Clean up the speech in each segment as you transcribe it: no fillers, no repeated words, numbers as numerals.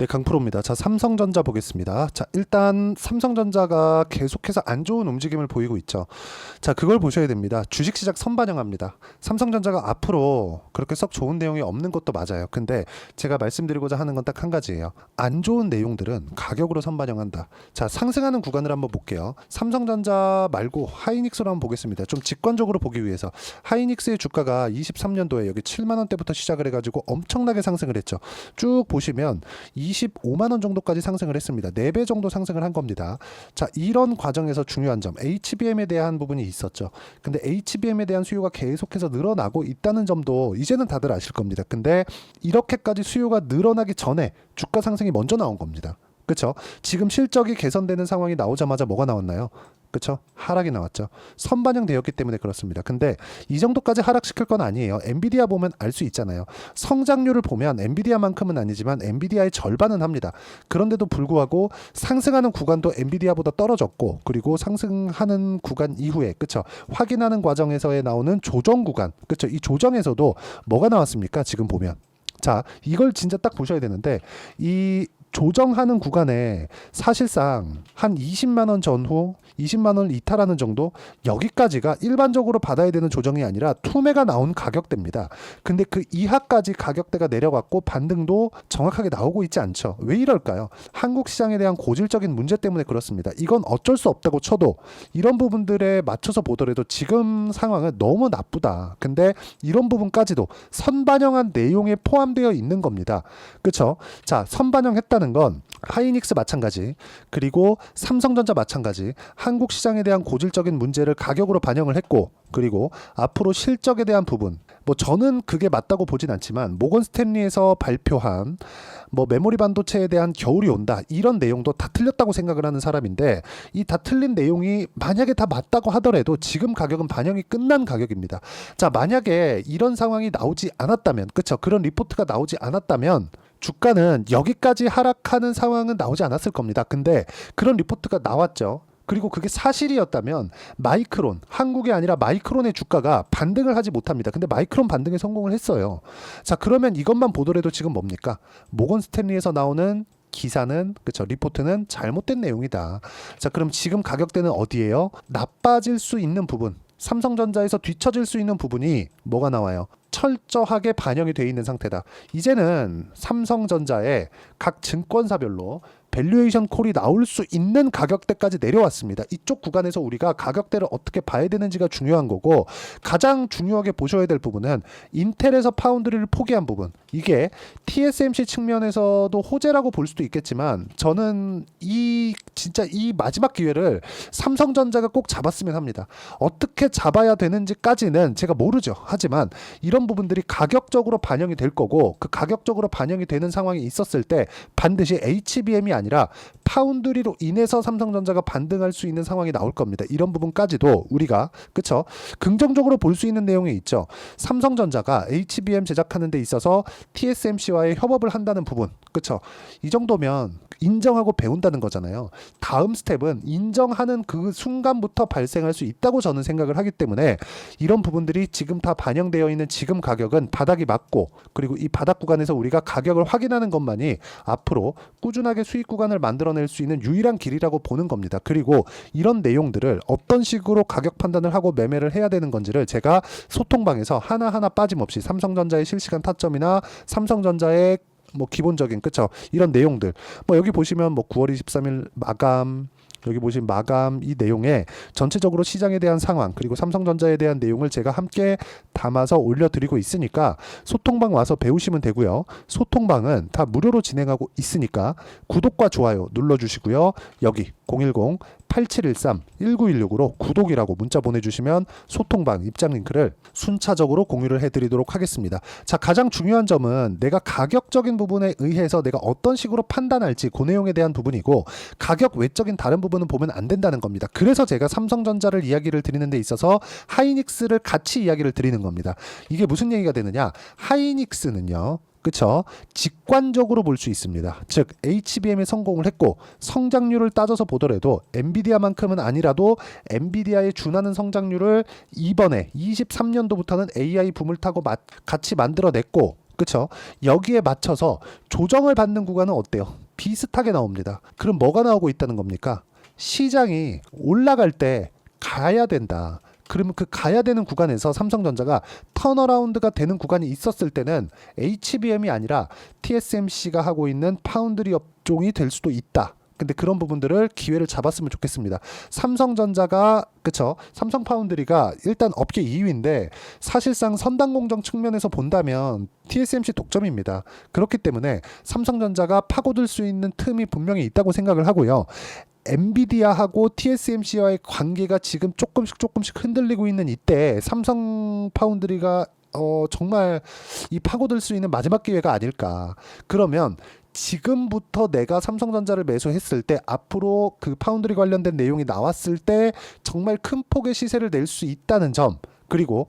네, 강프로입니다. 자, 삼성전자 보겠습니다. 자, 일단 삼성전자가 계속해서 안 좋은 움직임을 보이고 있죠. 자, 그걸 보셔야 됩니다. 주식시장 선반영합니다. 삼성전자가 앞으로 그렇게 썩 좋은 내용이 없는 것도 맞아요. 근데 제가 말씀드리고자 하는 건 딱 한 가지예요. 안 좋은 내용들은 가격으로 선반영한다. 자, 상승하는 구간을 한번 볼게요. 삼성전자 말고 하이닉스로 한번 보겠습니다. 좀 직관적으로 보기 위해서. 하이닉스의 주가가 23년도에 여기 7만 원대부터 시작을 해가지고 엄청나게 상승을 했죠. 쭉 보시면 25만 원 정도까지 상승을 했습니다. 4배 정도 상승을 한 겁니다. 자, 이런 과정에서 중요한 점, HBM에 대한 부분이 있었죠. 근데 HBM에 대한 수요가 계속해서 늘어나고 있다는 점도 이제는 다들 아실 겁니다. 근데 이렇게까지 수요가 늘어나기 전에 주가 상승이 먼저 나온 겁니다. 그렇죠? 지금 실적이 개선되는 상황이 나오자마자 뭐가 나왔나요? 그렇죠? 하락이 나왔죠. 선반영되었기 때문에 그렇습니다. 근데 이 정도까지 하락시킬 건 아니에요. 엔비디아 보면 알 수 있잖아요. 성장률을 보면 엔비디아만큼은 아니지만 엔비디아의 절반은 합니다. 그런데도 불구하고 상승하는 구간도 엔비디아보다 떨어졌고, 그리고 상승하는 구간 이후에, 그렇죠? 확인하는 과정에서의 나오는 조정 구간, 그렇죠? 이 조정에서도 뭐가 나왔습니까? 지금 보면. 자, 이걸 진짜 딱 보셔야 되는데, 이 조정하는 구간에 사실상 한 20만 원 전후 20만 원을 이탈하는 정도, 여기까지가 일반적으로 받아야 되는 조정이 아니라 투매가 나온 가격대입니다. 근데 그 이하까지 가격대가 내려갔고 반등도 정확하게 나오고 있지 않죠. 왜 이럴까요? 한국 시장에 대한 고질적인 문제 때문에 그렇습니다. 이건 어쩔 수 없다고 쳐도 이런 부분들에 맞춰서 보더라도 지금 상황은 너무 나쁘다. 근데 이런 부분까지도 선반영한 내용에 포함되어 있는 겁니다. 그렇죠? 자, 선반영했다는 건 하이닉스 마찬가지, 그리고 삼성전자 마찬가지, 한국 시장에 대한 고질적인 문제를 가격으로 반영을 했고, 그리고 앞으로 실적에 대한 부분, 뭐 저는 그게 맞다고 보진 않지만 모건 스탠리에서 발표한 뭐 메모리 반도체에 대한 겨울이 온다, 이런 내용도 다 틀렸다고 생각을 하는 사람인데, 이 다 틀린 내용이 만약에 다 맞다고 하더라도 지금 가격은 반영이 끝난 가격입니다. 자, 만약에 이런 상황이 나오지 않았다면, 그쵸, 그런 리포트가 나오지 않았다면 주가는 여기까지 하락하는 상황은 나오지 않았을 겁니다. 근데 그런 리포트가 나왔죠. 그리고 그게 사실이었다면 마이크론, 한국이 아니라 마이크론의 주가가 반등을 하지 못합니다. 근데 마이크론 반등에 성공을 했어요. 자, 그러면 이것만 보더라도 지금 뭡니까? 모건 스탠리에서 나오는 기사는, 그쵸, 리포트는 잘못된 내용이다. 자, 그럼 지금 가격대는 어디예요? 나빠질 수 있는 부분, 삼성전자에서 뒤처질 수 있는 부분이 뭐가 나와요? 철저하게 반영이 되어 있는 상태다. 이제는 삼성전자의 각 증권사별로 밸류에이션 콜이 나올 수 있는 가격대까지 내려왔습니다. 이쪽 구간에서 우리가 가격대를 어떻게 봐야 되는지가 중요한 거고, 가장 중요하게 보셔야 될 부분은 인텔에서 파운드리를 포기한 부분, 이게 TSMC 측면에서도 호재라고 볼 수도 있겠지만 저는 진짜 이 마지막 기회를 삼성전자가 꼭 잡았으면 합니다. 어떻게 잡아야 되는지까지는 제가 모르죠. 하지만 이런 부분들이 가격적으로 반영이 될 거고, 그 가격적으로 반영이 되는 상황이 있었을 때 반드시 HBM이 아니라 파운드리로 인해서 삼성전자가 반등할 수 있는 상황이 나올 겁니다. 이런 부분까지도 우리가, 그쵸, 긍정적으로 볼 수 있는 내용이 있죠. 삼성전자가 HBM 제작하는 데 있어서 TSMC와의 협업을 한다는 부분, 그쵸, 이 정도면 인정하고 배운다는 거잖아요. 다음 스텝은 인정하는 그 순간부터 발생할 수 있다고 저는 생각을 하기 때문에, 이런 부분들이 지금 다 반영되어 있는 지금 가격은 바닥이 맞고, 그리고 이 바닥 구간에서 우리가 가격을 확인하는 것만이 앞으로 꾸준하게 수익 구간을 만들어낼 수 있는 유일한 길이라고 보는 겁니다. 그리고 이런 내용들을 어떤 식으로 가격 판단을 하고 매매를 해야 되는 건지를 제가 소통방에서 하나하나 빠짐없이 삼성전자의 실시간 타점이나 삼성전자의 뭐 기본적인, 그쵸, 이런 내용들, 뭐 여기 보시면 뭐 9월 23일 마감, 여기 보시면 마감, 이 내용에 전체적으로 시장에 대한 상황, 그리고 삼성전자에 대한 내용을 제가 함께 담아서 올려드리고 있으니까 소통방 와서 배우시면 되고요. 소통방은 다 무료로 진행하고 있으니까 구독과 좋아요 눌러주시고요. 여기 010-8713-1916으로 구독이라고 문자 보내주시면 소통방 입장 링크를 순차적으로 공유를 해드리도록 하겠습니다. 자, 가장 중요한 점은 내가 가격적인 부분에 의해서 내가 어떤 식으로 판단할지, 그 내용에 대한 부분이고, 가격 외적인 다른 부분은 보면 안 된다는 겁니다. 그래서 제가 삼성전자를 이야기를 드리는 데 있어서 하이닉스를 같이 이야기를 드리는 겁니다. 이게 무슨 얘기가 되느냐? 하이닉스는요, 그쵸, 직관적으로 볼 수 있습니다. 즉 HBM에 성공을 했고, 성장률을 따져서 보더라도 엔비디아만큼은 아니라도 엔비디아에 준하는 성장률을 이번에 23년도부터는 AI 붐을 타고 같이 만들어냈고, 그쵸? 여기에 맞춰서 조정을 받는 구간은 어때요? 비슷하게 나옵니다. 그럼 뭐가 나오고 있다는 겁니까? 시장이 올라갈 때 가야 된다. 그러면 그 가야 되는 구간에서 삼성전자가 턴어라운드가 되는 구간이 있었을 때는 HBM이 아니라 TSMC가 하고 있는 파운드리 업종이 될 수도 있다. 근데 그런 부분들을 기회를 잡았으면 좋겠습니다. 삼성전자가 그쵸? 삼성 파운드리가 일단 업계 2위인데 사실상 선단 공정 측면에서 본다면 TSMC 독점입니다. 그렇기 때문에 삼성전자가 파고들 수 있는 틈이 분명히 있다고 생각을 하고요. 엔비디아하고 TSMC와의 관계가 지금 조금씩 흔들리고 있는 이때 삼성 파운드리가 정말 이 파고들 수 있는 마지막 기회가 아닐까. 그러면 지금부터 내가 삼성전자를 매수했을 때 앞으로 그 파운드리 관련된 내용이 나왔을 때 정말 큰 폭의 시세를 낼 수 있다는 점, 그리고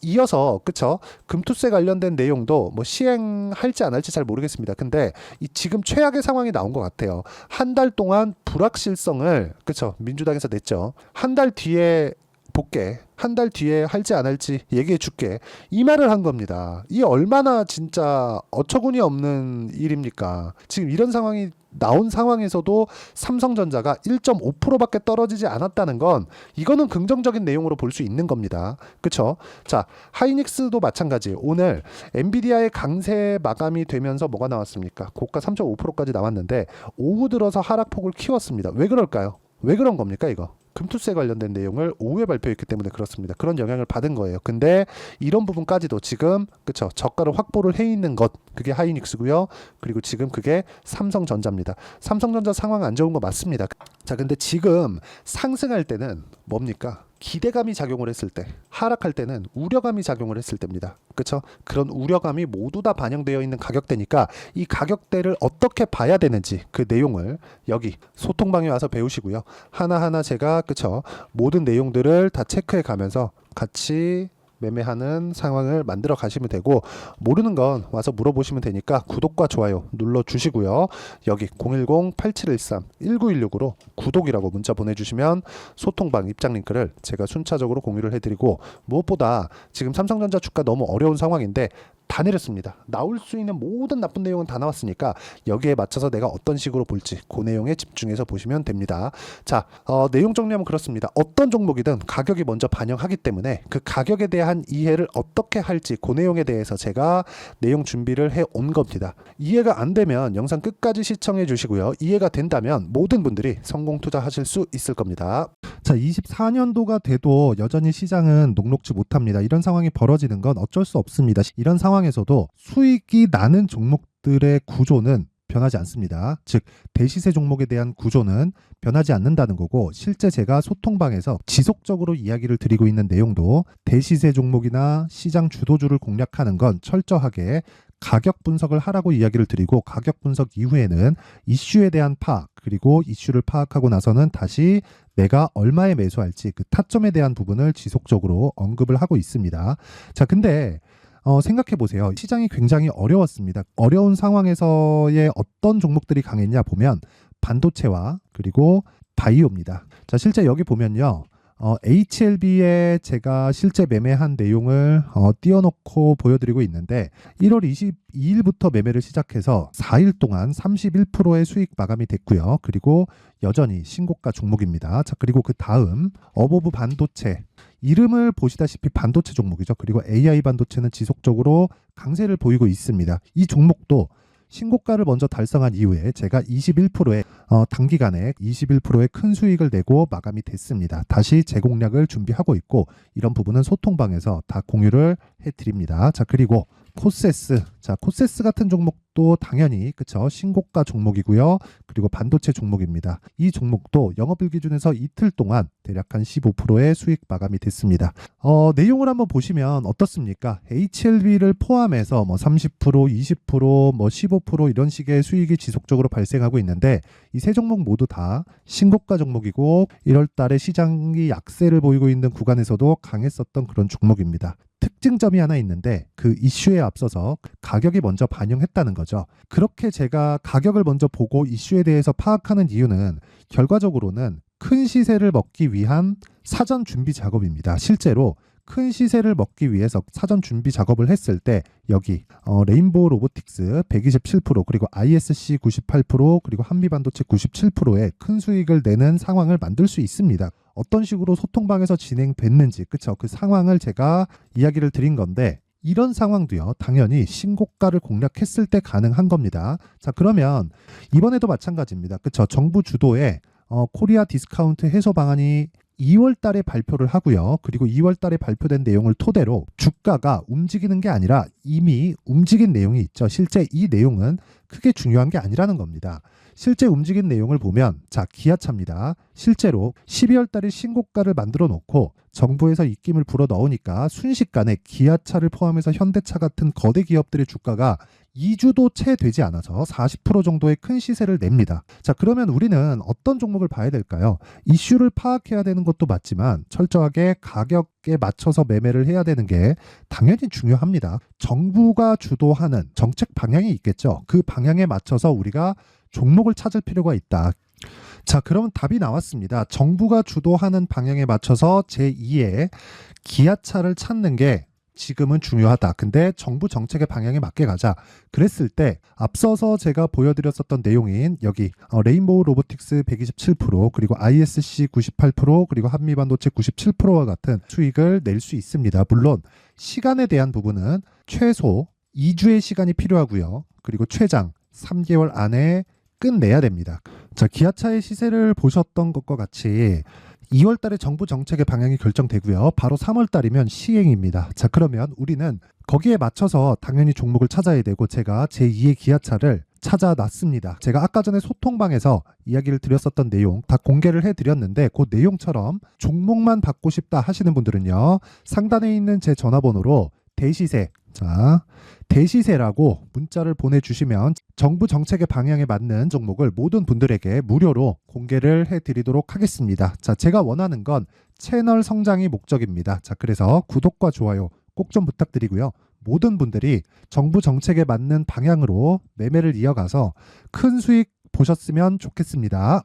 이어서 그쵸, 금투세 관련된 내용도 뭐 시행할지 안 할지 잘 모르겠습니다. 근데 이 지금 최악의 상황이 나온 것 같아요. 한 달 동안 불확실성을 그쵸, 민주당에서 냈죠. 한 달 뒤에 볼게, 한 달 뒤에 할지 안 할지 얘기해 줄게, 이 말을 한 겁니다. 이 얼마나 진짜 어처구니 없는 일입니까? 지금 이런 상황이 나온 상황에서도 삼성전자가 1.5%밖에 떨어지지 않았다는 건 이거는 긍정적인 내용으로 볼 수 있는 겁니다. 그쵸? 자, 하이닉스도 마찬가지. 오늘 엔비디아의 강세 마감이 되면서 뭐가 나왔습니까? 고가 3.5%까지 나왔는데 오후 들어서 하락폭을 키웠습니다. 왜 그럴까요? 왜 그런 겁니까 이거? 금투세 관련된 내용을 오후에 발표했기 때문에 그렇습니다. 그런 영향을 받은 거예요. 근데 이런 부분까지도 지금 그쵸, 저가를 확보를 해 있는 것, 그게 하이닉스고요. 그리고 지금 그게 삼성전자입니다. 삼성전자 상황 안 좋은 거 맞습니다. 자, 근데 지금 상승할 때는 뭡니까? 기대감이 작용을 했을 때, 하락할 때는 우려감이 작용을 했을 때입니다. 그렇죠? 그런 우려감이 모두 다 반영되어 있는 가격대니까 이 가격대를 어떻게 봐야 되는지 그 내용을 여기 소통방에 와서 배우시고요. 하나하나 제가 그렇죠, 모든 내용들을 다 체크해 가면서 같이 매매하는 상황을 만들어 가시면 되고, 모르는 건 와서 물어보시면 되니까 구독과 좋아요 눌러 주시고요. 여기 010-8713-1916으로 구독이라고 문자 보내주시면 소통방 입장 링크를 제가 순차적으로 공유를 해드리고, 무엇보다 지금 삼성전자 주가 너무 어려운 상황인데 다 내렸습니다. 나올 수 있는 모든 나쁜 내용은 다 나왔으니까 여기에 맞춰서 내가 어떤 식으로 볼지 그 내용에 집중해서 보시면 됩니다. 자, 내용 정리하면 그렇습니다. 어떤 종목이든 가격이 먼저 반영하기 때문에 그 가격에 대한 이해를 어떻게 할지 그 내용에 대해서 제가 내용 준비를 해 온 겁니다. 이해가 안 되면 영상 끝까지 시청해 주시고요. 이해가 된다면 모든 분들이 성공 투자하실 수 있을 겁니다. 자, 24년도가 돼도 여전히 시장은 녹록지 못합니다. 이런 상황이 벌어지는 건 어쩔 수 없습니다. 이런 상황에서도 수익이 나는 종목들의 구조는 변하지 않습니다. 즉, 대시세 종목에 대한 구조는 변하지 않는다는 거고, 실제 제가 소통방에서 지속적으로 이야기를 드리고 있는 내용도 대시세 종목이나 시장 주도주를 공략하는 건 철저하게 가격 분석을 하라고 이야기를 드리고, 가격 분석 이후에는 이슈에 대한 파악, 그리고 이슈를 파악하고 나서는 다시 내가 얼마에 매수할지 그 타점에 대한 부분을 지속적으로 언급을 하고 있습니다. 자, 근데 생각해 보세요. 시장이 굉장히 어려웠습니다. 어려운 상황에서의 어떤 종목들이 강했냐 보면 반도체와 그리고 바이오입니다. 자, 실제 여기 보면요. HLB에 제가 실제 매매한 내용을 띄워놓고 보여드리고 있는데, 1월 22일부터 매매를 시작해서 4일 동안 31%의 수익 마감이 됐고요. 그리고 여전히 신고가 종목입니다. 자, 그리고 그 다음 어보브 반도체, 이름을 보시다시피 반도체 종목이죠. 그리고 AI 반도체는 지속적으로 강세를 보이고 있습니다. 이 종목도 신고가를 먼저 달성한 이후에 제가 21%의 단기간에 21%의 큰 수익을 내고 마감이 됐습니다. 다시 재공략을 준비하고 있고, 이런 부분은 소통방에서 다 공유를 해드립니다. 자, 그리고 코세스, 자, 코세스 같은 종목도 당연히 그쵸, 신고가 종목이고요. 그리고 반도체 종목입니다. 이 종목도 영업일 기준에서 이틀 동안 대략 한 15%의 수익 마감이 됐습니다. 내용을 한번 보시면 어떻습니까? HLB를 포함해서 뭐 30%, 20%, 뭐 15% 이런 식의 수익이 지속적으로 발생하고 있는데, 이 세 종목 모두 다 신고가 종목이고 1월 달에 시장이 약세를 보이고 있는 구간에서도 강했었던 그런 종목입니다. 특징점이 하나 있는데, 그 이슈에 앞서서 가격이 먼저 반영했다는 거죠. 그렇게 제가 가격을 먼저 보고 이슈에 대해서 파악하는 이유는 결과적으로는 큰 시세를 먹기 위한 사전 준비 작업입니다. 실제로 큰 시세를 먹기 위해서 사전 준비 작업을 했을 때 여기 레인보우 로보틱스 127% 그리고 ISC 98% 그리고 한미반도체 97%의 큰 수익을 내는 상황을 만들 수 있습니다. 어떤 식으로 소통방에서 진행됐는지 그쵸? 그 상황을 제가 이야기를 드린 건데 이런 상황도요 당연히 신고가를 공략했을 때 가능한 겁니다. 자 그러면 이번에도 마찬가지입니다. 그쵸? 정부 주도의 코리아 디스카운트 해소 방안이 2월 달에 발표를 하고요. 그리고 2월 달에 발표된 내용을 토대로 주가가 움직이는 게 아니라 이미 움직인 내용이 있죠. 실제 이 내용은 크게 중요한 게 아니라는 겁니다. 실제 움직인 내용을 보면 자 기아차입니다. 실제로 12월 달에 신고가를 만들어 놓고 정부에서 입김을 불어 넣으니까 순식간에 기아차를 포함해서 현대차 같은 거대 기업들의 주가가 2주도 채 되지 않아서 40% 정도의 큰 시세를 냅니다. 자 그러면 우리는 어떤 종목을 봐야 될까요? 이슈를 파악해야 되는 것도 맞지만 철저하게 가격에 맞춰서 매매를 해야 되는 게 당연히 중요합니다. 정부가 주도하는 정책 방향이 있겠죠. 그 방향에 맞춰서 우리가 종목을 찾을 필요가 있다. 자, 그럼 답이 나왔습니다. 정부가 주도하는 방향에 맞춰서 제2의 기아차를 찾는 게 지금은 중요하다. 근데 정부 정책의 방향에 맞게 가자. 그랬을 때 앞서서 제가 보여드렸었던 내용인 여기 레인보우 로보틱스 127% 그리고 ISC 98% 그리고 한미반도체 97%와 같은 수익을 낼 수 있습니다. 물론 시간에 대한 부분은 최소 2주의 시간이 필요하고요. 그리고 최장 3개월 안에 끝내야 됩니다. 자, 기아차의 시세를 보셨던 것과 같이 2월 달에 정부 정책의 방향이 결정되고요. 바로 3월 달이면 시행입니다. 자, 그러면 우리는 거기에 맞춰서 당연히 종목을 찾아야 되고 제가 제2의 기아차를 찾아놨습니다. 제가 아까 전에 소통방에서 이야기를 드렸었던 내용 다 공개를 해드렸는데 그 내용처럼 종목만 받고 싶다 하시는 분들은요. 상단에 있는 제 전화번호로 대시세 자 대시세라고 문자를 보내주시면 정부 정책의 방향에 맞는 종목을 모든 분들에게 무료로 공개를 해드리도록 하겠습니다. 자, 제가 원하는 건 채널 성장이 목적입니다. 자, 그래서 구독과 좋아요 꼭 좀 부탁드리고요. 모든 분들이 정부 정책에 맞는 방향으로 매매를 이어가서 큰 수익 보셨으면 좋겠습니다.